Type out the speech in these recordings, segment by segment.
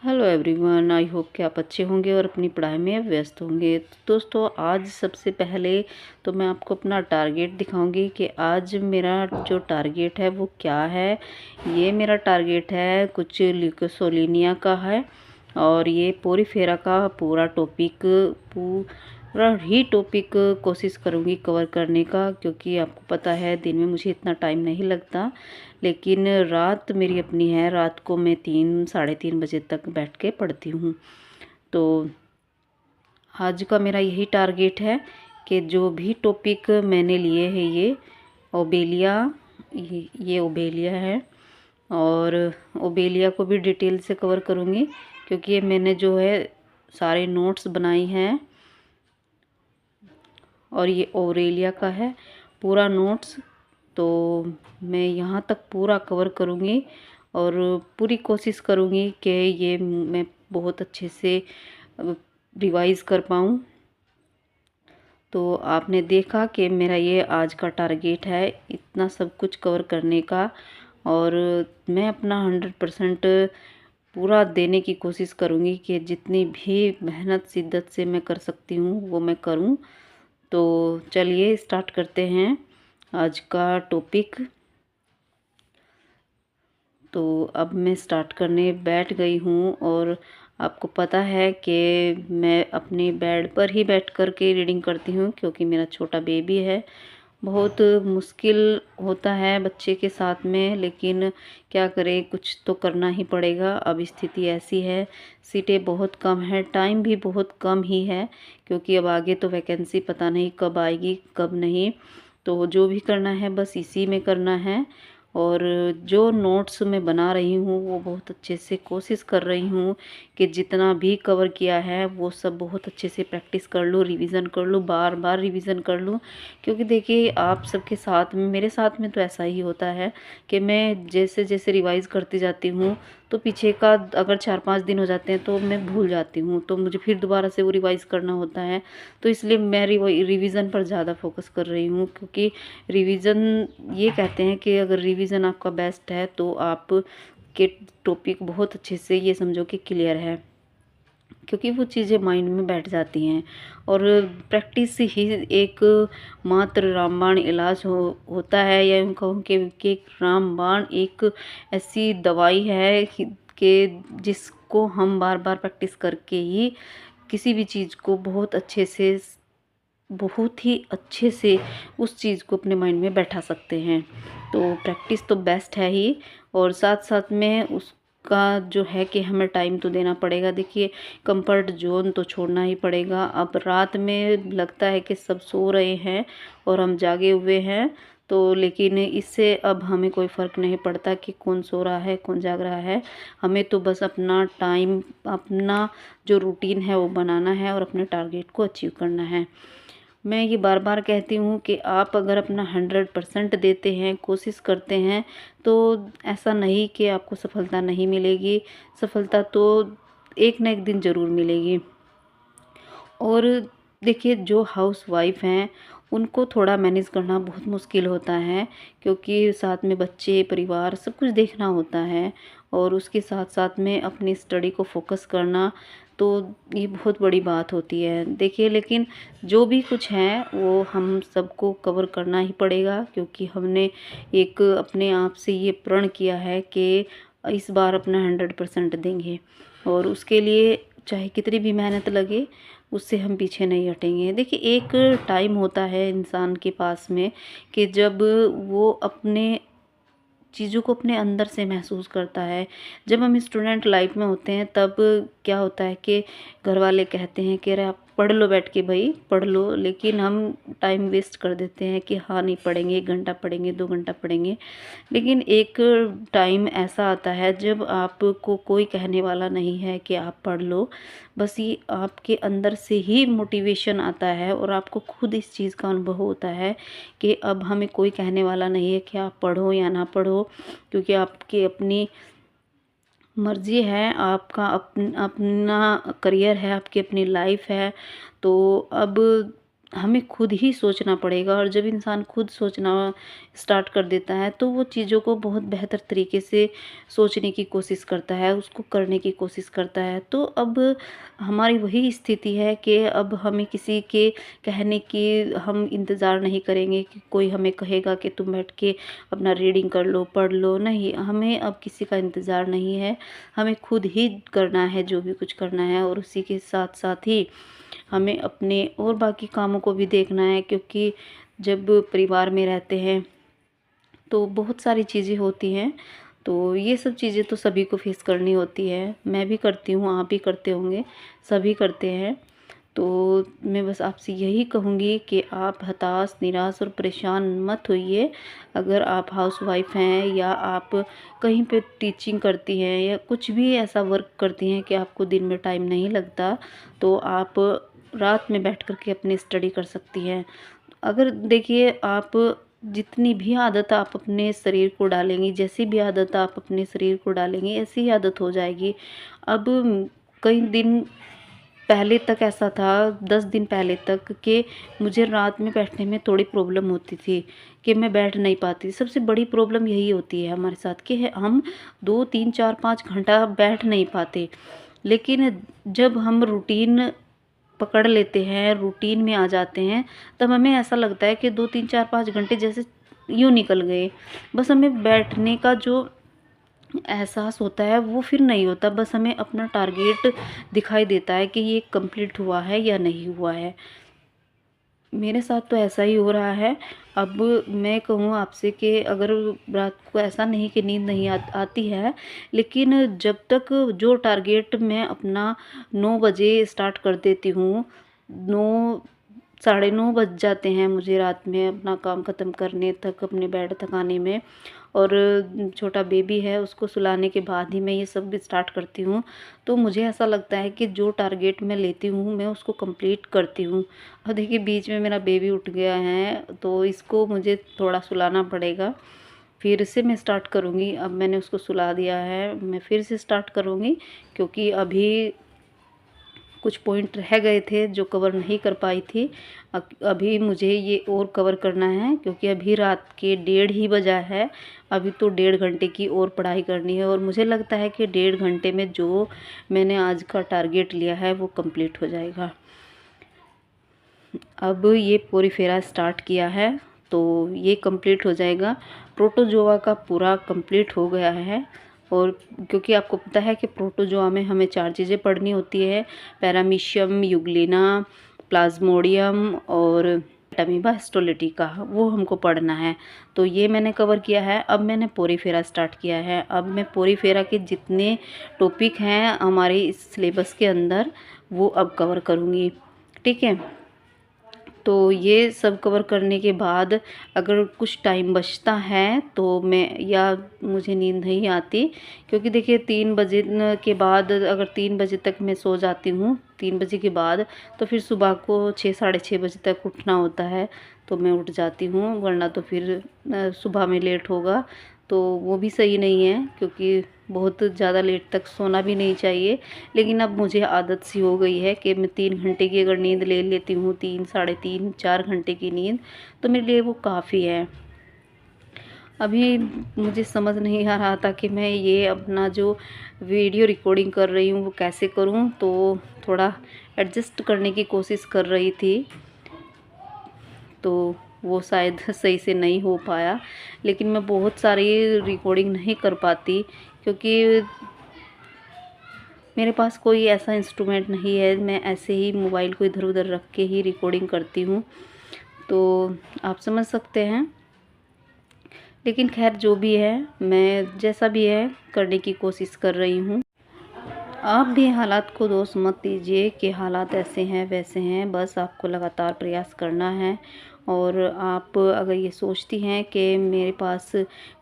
Hello everyone, I hope कि आप अच्छे होंगे और अपनी पढ़ाई में व्यस्त होंगे। तो दोस्तों, आज सबसे पहले तो मैं आपको अपना टारगेट दिखाऊंगी कि आज मेरा जो टारगेट है वो क्या है। ये मेरा टारगेट है कुछ ल्यूकोसोलिनिया का है और ये पोरीफेरा का पूरा टॉपिक कोशिश करूँगी कवर करने का, क्योंकि आपको पता है दिन में मुझे इतना टाइम नहीं लगता, लेकिन रात मेरी अपनी है। रात को मैं 3 साढ़े 3 बजे तक बैठ के पढ़ती हूँ। तो आज का मेरा यही टारगेट है कि जो भी टॉपिक मैंने लिए हैं ये ओबेलिया, ये ओबेलिया है और ओबेलिया को भी डिटेल से कवर करूँगी, क्योंकि ये मैंने जो है सारे नोट्स बनाई हैं और ये ओरेलिया का है पूरा नोट्स। तो मैं यहाँ तक पूरा कवर करूँगी और पूरी कोशिश करूँगी कि ये मैं बहुत अच्छे से रिवाइज़ कर पाऊँ। तो आपने देखा कि मेरा ये आज का टारगेट है इतना सब कुछ कवर करने का, और मैं अपना 100% पूरा देने की कोशिश करूँगी कि जितनी भी मेहनत शिद्दत से मैं कर सकती हूँ वो मैं करूँ। तो चलिए स्टार्ट करते हैं आज का टॉपिक। तो अब मैं स्टार्ट करने बैठ गई हूँ और आपको पता है कि मैं अपने बेड पर ही बैठ कर के रीडिंग करती हूँ, क्योंकि मेरा छोटा बेबी है। बहुत मुश्किल होता है बच्चे के साथ में, लेकिन क्या करें, कुछ तो करना ही पड़ेगा। अब स्थिति ऐसी है, सीटें बहुत कम है, टाइम भी बहुत कम ही है, क्योंकि अब आगे तो वैकेंसी पता नहीं कब आएगी कब नहीं। तो जो भी करना है बस इसी में करना है। और जो नोट्स मैं बना रही हूँ वो बहुत अच्छे से कोशिश कर रही हूँ कि जितना भी कवर किया है वो सब बहुत अच्छे से प्रैक्टिस कर लूँ, रिवीजन कर लूँ, बार बार रिवीजन कर लूँ। क्योंकि देखिए, आप सबके साथ में, मेरे साथ में तो ऐसा ही होता है कि मैं जैसे जैसे रिवाइज़ करती जाती हूँ तो पीछे का अगर 4-5 दिन हो जाते हैं तो मैं भूल जाती हूँ, तो मुझे फिर दोबारा से वो रिवाइज़ करना होता है। तो इसलिए मैं रिवीजन पर ज़्यादा फोकस कर रही हूँ, क्योंकि रिवीजन, ये कहते हैं कि अगर रिवीजन आपका बेस्ट है तो आप के टॉपिक बहुत अच्छे से, ये समझो कि क्लियर है, क्योंकि वो चीज़ें माइंड में बैठ जाती हैं। और प्रैक्टिस ही एक मात्र रामबाण इलाज होता है, या यूँ कहूँ कि रामबाण एक ऐसी दवाई है कि जिसको हम बार बार प्रैक्टिस करके ही किसी भी चीज़ को बहुत ही अच्छे से उस चीज़ को अपने माइंड में बैठा सकते हैं। तो प्रैक्टिस तो बेस्ट है ही, और साथ साथ में उसका जो है कि हमें टाइम तो देना पड़ेगा। देखिए, कंफर्ट जोन तो छोड़ना ही पड़ेगा। अब रात में लगता है कि सब सो रहे हैं और हम जागे हुए हैं, तो लेकिन इससे अब हमें कोई फ़र्क नहीं पड़ता कि कौन सो रहा है कौन जाग रहा है। हमें तो बस अपना टाइम, अपना जो रूटीन है वो बनाना है और अपने टारगेट को अचीव करना है। मैं ये बार बार कहती हूँ कि आप अगर अपना 100% देते हैं, कोशिश करते हैं, तो ऐसा नहीं कि आपको सफलता नहीं मिलेगी। सफलता तो एक ना एक दिन ज़रूर मिलेगी। और देखिए, जो हाउस वाइफ हैं उनको थोड़ा मैनेज करना बहुत मुश्किल होता है, क्योंकि साथ में बच्चे, परिवार सब कुछ देखना होता है, और उसके साथ साथ में अपनी स्टडी को फोकस करना, तो ये बहुत बड़ी बात होती है। देखिए, लेकिन जो भी कुछ है वो हम सबको कवर करना ही पड़ेगा, क्योंकि हमने एक अपने आप से ये प्रण किया है कि इस बार अपना 100% देंगे, और उसके लिए चाहे कितनी भी मेहनत लगे उससे हम पीछे नहीं हटेंगे। देखिए, एक टाइम होता है इंसान के पास में कि जब वो अपने चीज़ों को अपने अंदर से महसूस करता है। जब हम स्टूडेंट लाइफ में होते हैं तब क्या होता है कि घर वाले कहते हैं कि अरे आप पढ़ लो, बैठ के भाई पढ़ लो, लेकिन हम टाइम वेस्ट कर देते हैं कि हाँ नहीं पढ़ेंगे, 1 घंटा पढ़ेंगे, 2 घंटा पढ़ेंगे। लेकिन एक टाइम ऐसा आता है जब आपको कोई कहने वाला नहीं है कि आप पढ़ लो, बस ये आपके अंदर से ही मोटिवेशन आता है और आपको खुद इस चीज़ का अनुभव होता है कि अब हमें कोई कहने वाला नहीं है कि आप पढ़ो या ना पढ़ो, क्योंकि आपकी अपनी मर्ज़ी है, आपका अपना करियर है, आपकी अपनी लाइफ है। तो अब हमें खुद ही सोचना पड़ेगा। और जब इंसान खुद सोचना स्टार्ट कर देता है तो वो चीज़ों को बहुत बेहतर तरीके से सोचने की कोशिश करता है, उसको करने की कोशिश करता है। तो अब हमारी वही स्थिति है कि अब हमें किसी के कहने की हम इंतज़ार नहीं करेंगे कि कोई हमें कहेगा कि तुम बैठ के अपना रीडिंग कर लो, पढ़ लो। नहीं, हमें अब किसी का इंतज़ार नहीं है, हमें खुद ही करना है जो भी कुछ करना है। और उसी के साथ साथ ही हमें अपने और बाकी कामों को भी देखना है, क्योंकि जब परिवार में रहते हैं तो बहुत सारी चीज़ें होती हैं। तो ये सब चीज़ें तो सभी को फेस करनी होती है, मैं भी करती हूँ, आप भी करते होंगे, सभी करते हैं। तो मैं बस आपसे यही कहूँगी कि आप हताश, निराश और परेशान मत होइए। अगर आप हाउसवाइफ़ हैं या आप कहीं पे टीचिंग करती हैं या कुछ भी ऐसा वर्क करती हैं कि आपको दिन में टाइम नहीं लगता, तो आप रात में बैठ कर के अपनी स्टडी कर सकती हैं। अगर देखिए, आप जितनी भी आदत आप अपने शरीर को डालेंगी, जैसी भी आदत आप अपने शरीर को डालेंगी, ऐसी ही आदत हो जाएगी। अब कई दिन पहले तक ऐसा था, 10 दिन पहले तक, कि मुझे रात में बैठने में थोड़ी प्रॉब्लम होती थी कि मैं बैठ नहीं पाती। सबसे बड़ी प्रॉब्लम यही होती है हमारे साथ कि हम 2, 3, 4, 5 घंटा बैठ नहीं पाते। लेकिन जब हम रूटीन पकड़ लेते हैं, रूटीन में आ जाते हैं, तब हमें ऐसा लगता है कि 2, 3, 4, 5 घंटे जैसे यूँ निकल गए। बस हमें बैठने का जो एहसास होता है वो फिर नहीं होता, बस हमें अपना टारगेट दिखाई देता है कि ये कंप्लीट हुआ है या नहीं हुआ है। मेरे साथ तो ऐसा ही हो रहा है। अब मैं कहूँ आपसे कि अगर रात को ऐसा नहीं कि नींद नहीं आती है, लेकिन जब तक जो टारगेट मैं अपना 9 बजे स्टार्ट कर देती हूँ, 9 साढ़े 9 बज जाते हैं मुझे रात में अपना काम ख़त्म करने तक, अपने बेड तक आने में। और छोटा बेबी है, उसको सुलाने के बाद ही मैं ये सब भी स्टार्ट करती हूँ। तो मुझे ऐसा लगता है कि जो टारगेट मैं लेती हूँ मैं उसको कंप्लीट करती हूँ। और देखिए, बीच में मेरा बेबी उठ गया है तो इसको मुझे थोड़ा सुलाना पड़ेगा, फिर से मैं स्टार्ट करूँगी। अब मैंने उसको सुला दिया है, मैं फिर से स्टार्ट करूँगी, क्योंकि अभी कुछ पॉइंट रह गए थे जो कवर नहीं कर पाई थी। अभी मुझे ये और कवर करना है, क्योंकि अभी रात के 1:30 ही बजा है। अभी तो 1.5 घंटे की और पढ़ाई करनी है, और मुझे लगता है कि 1.5 घंटे में जो मैंने आज का टारगेट लिया है वो कंप्लीट हो जाएगा। अब ये पोरीफेरा स्टार्ट किया है तो ये कंप्लीट हो जाएगा। प्रोटोजोआ का पूरा कंप्लीट हो गया है। और क्योंकि आपको पता है कि प्रोटोजोआ में हमें 4 चीज़ें पढ़नी होती है, पैरामीशियम, यूग्लिना, प्लाज्मोडियम और अमीबा हिस्टोलिटिका, वो हमको पढ़ना है। तो ये मैंने कवर किया है। अब मैंने पोरीफेरा स्टार्ट किया है। अब मैं पोरीफेरा के जितने टॉपिक हैं हमारे इस सिलेबस के अंदर वो अब कवर करूँगी, ठीक है। तो ये सब कवर करने के बाद अगर कुछ टाइम बचता है तो मैं, या मुझे नींद नहीं आती, क्योंकि देखिए 3 बजे के बाद, अगर 3 बजे तक मैं सो जाती हूँ, 3 बजे के बाद, तो फिर सुबह को 6 साढ़े 6 बजे तक उठना होता है, तो मैं उठ जाती हूँ। वरना तो फिर सुबह में लेट होगा तो वो भी सही नहीं है, क्योंकि बहुत ज़्यादा लेट तक सोना भी नहीं चाहिए। लेकिन अब मुझे आदत सी हो गई है कि मैं 3 घंटे की अगर नींद ले लेती हूँ, 3 साढ़े 3 4 घंटे की नींद, तो मेरे लिए वो काफ़ी है। अभी मुझे समझ नहीं आ रहा था कि मैं ये अपना जो वीडियो रिकॉर्डिंग कर रही हूँ वो कैसे करूँ, तो थोड़ा एडजस्ट करने की कोशिश कर रही थी, तो वो शायद सही से नहीं हो पाया। लेकिन मैं बहुत सारी रिकॉर्डिंग नहीं कर पाती, क्योंकि मेरे पास कोई ऐसा इंस्ट्रूमेंट नहीं है। मैं ऐसे ही मोबाइल को इधर उधर रख के ही रिकॉर्डिंग करती हूँ, तो आप समझ सकते हैं। लेकिन खैर, जो भी है, मैं जैसा भी है करने की कोशिश कर रही हूँ। आप भी हालात को दोष मत दीजिए कि हालात ऐसे हैं वैसे हैं, बस आपको लगातार प्रयास करना है। और आप अगर ये सोचती हैं कि मेरे पास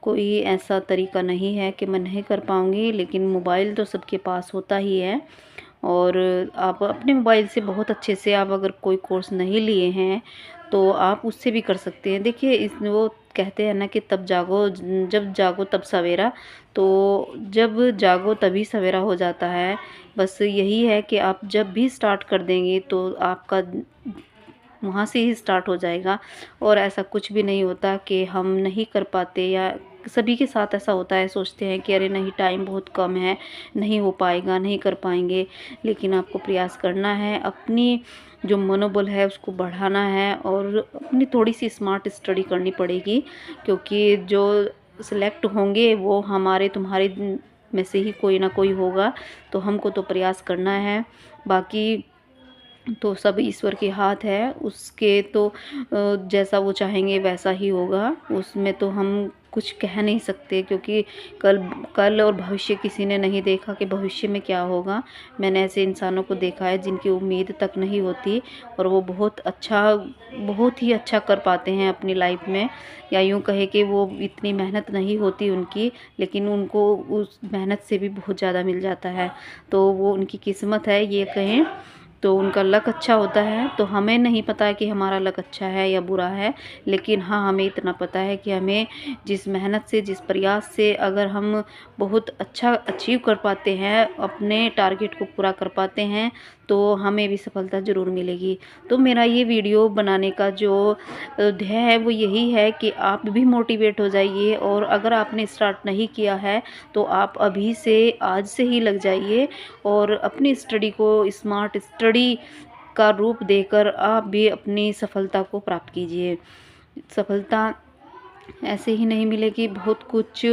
कोई ऐसा तरीका नहीं है कि मैं नहीं कर पाऊँगी, लेकिन मोबाइल तो सबके पास होता ही है। और आप अपने मोबाइल से बहुत अच्छे से, आप अगर कोई कोर्स नहीं लिए हैं तो आप उससे भी कर सकते हैं। देखिए, इस वो कहते हैं ना कि तब जागो, जब जागो तब सवेरा। तो जब जागो तभी सवेरा हो जाता है। बस यही है कि आप जब भी स्टार्ट कर देंगे तो आपका वहाँ से ही स्टार्ट हो जाएगा। और ऐसा कुछ भी नहीं होता कि हम नहीं कर पाते, या सभी के साथ ऐसा होता है, सोचते हैं कि अरे नहीं टाइम बहुत कम है, नहीं हो पाएगा, नहीं कर पाएंगे। लेकिन आपको प्रयास करना है, अपनी जो मनोबल है उसको बढ़ाना है, और अपनी थोड़ी सी स्मार्ट स्टडी करनी पड़ेगी, क्योंकि जो सिलेक्ट होंगे वो हमारे तुम्हारे में से ही कोई ना कोई होगा। तो हमको तो प्रयास करना है, बाकी तो सब ईश्वर के हाथ है, उसके तो जैसा वो चाहेंगे वैसा ही होगा, उसमें तो हम कुछ कह नहीं सकते, क्योंकि कल कल और भविष्य किसी ने नहीं देखा कि भविष्य में क्या होगा। मैंने ऐसे इंसानों को देखा है जिनकी उम्मीद तक नहीं होती, और वो बहुत ही अच्छा कर पाते हैं अपनी लाइफ में, या यूँ कहे कि वो इतनी मेहनत नहीं होती उनकी, लेकिन उनको उस मेहनत से भी बहुत ज़्यादा मिल जाता है। तो वो उनकी किस्मत है ये कहें, तो उनका लक अच्छा होता है। तो हमें नहीं पता है कि हमारा लक अच्छा है या बुरा है, लेकिन हाँ हमें इतना पता है कि हमें जिस मेहनत से, जिस प्रयास से अगर हम बहुत अच्छा अचीव कर पाते हैं, अपने टारगेट को पूरा कर पाते हैं, तो हमें भी सफलता ज़रूर मिलेगी। तो मेरा ये वीडियो बनाने का जो ध्येय है वो यही है कि आप भी मोटिवेट हो जाइए, और अगर आपने स्टार्ट नहीं किया है तो आप अभी से, आज से ही लग जाइए, और अपनी स्टडी को स्मार्ट स्टडी का रूप देकर आप भी अपनी सफलता को प्राप्त कीजिए। सफलता ऐसे ही नहीं मिलेगी, बहुत कुछ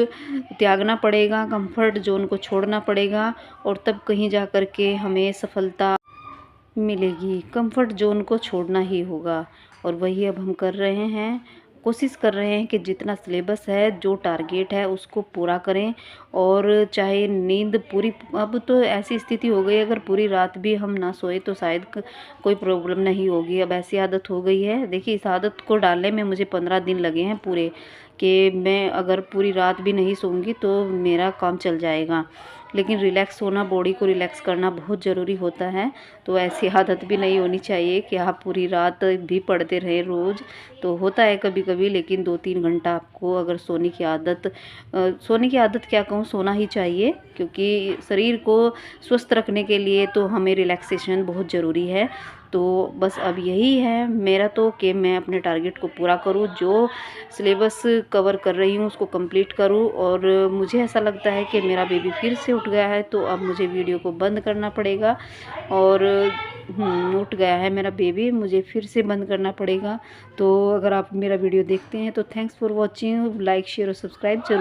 त्यागना पड़ेगा, कंफर्ट जोन को छोड़ना पड़ेगा, और तब कहीं जा कर के हमें सफलता मिलेगी। कंफर्ट जोन को छोड़ना ही होगा, और वही अब हम कर रहे हैं। कोशिश कर रहे हैं कि जितना सिलेबस है, जो टारगेट है उसको पूरा करें, और चाहे नींद पूरी, अब तो ऐसी स्थिति हो गई अगर पूरी रात भी हम ना सोए तो शायद कोई प्रॉब्लम नहीं होगी। अब ऐसी आदत हो गई है। देखिए इस आदत को डालने में मुझे 15 दिन लगे हैं पूरे, कि मैं अगर पूरी रात भी नहीं सोऊंगी तो मेरा काम चल जाएगा। लेकिन रिलैक्स होना, बॉडी को रिलैक्स करना बहुत ज़रूरी होता है। तो ऐसी आदत भी नहीं होनी चाहिए कि आप पूरी रात भी पढ़ते रहें रोज़। तो होता है कभी कभी, लेकिन 2-3 घंटा आपको अगर सोने की आदत क्या कहूँ, सोना ही चाहिए, क्योंकि शरीर को स्वस्थ रखने के लिए तो हमें रिलैक्सेशन बहुत ज़रूरी है। तो बस अब यही है मेरा तो, कि मैं अपने टारगेट को पूरा करूँ, जो सिलेबस कवर कर रही हूँ उसको कंप्लीट करूँ। और मुझे ऐसा लगता है कि मेरा बेबी फिर से उठ गया है, तो अब मुझे वीडियो को बंद करना पड़ेगा। और उठ गया है मेरा बेबी, मुझे फिर से बंद करना पड़ेगा। तो अगर आप मेरा वीडियो देखते हैं तो thanks for watching, like share और सब्सक्राइब जरूर।